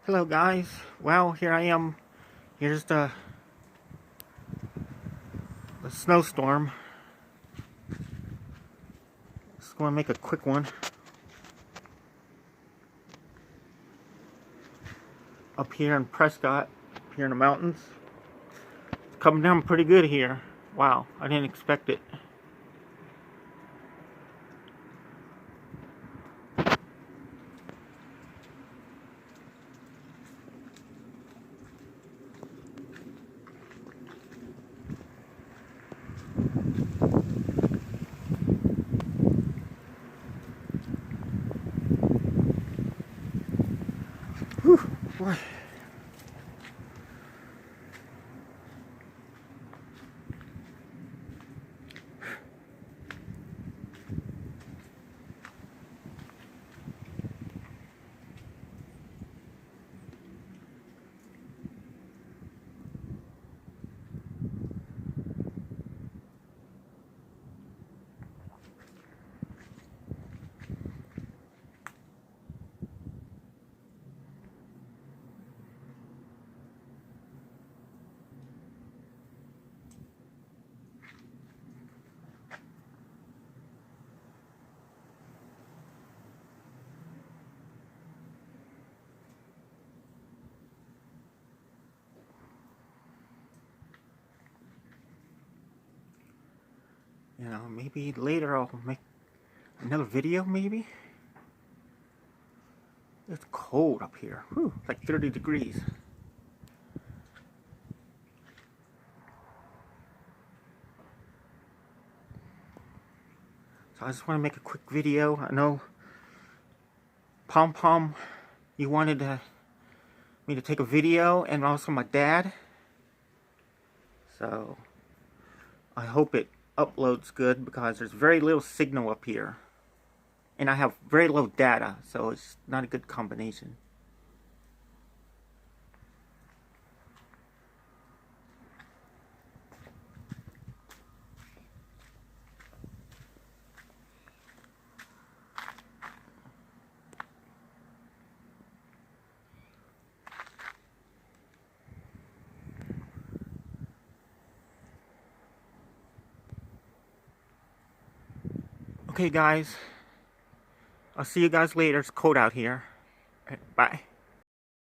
Hello guys, well here I am. Here's the snowstorm. Just going to make a quick one. Up here in Prescott, up here in the mountains. It's coming down pretty good here. Wow, I didn't expect it. Whew, boy. You know, maybe later I'll make another video, maybe? It's cold up here. Whew, it's like 30 degrees. So I just want to make a quick video. I know Pom Pom, you wanted me to take a video, and also my dad. So I hope it uploads good because there's very little signal up here. And I have very low data, so it's not a good combination. Okay guys, I'll see you guys later. It's cold out here. Bye.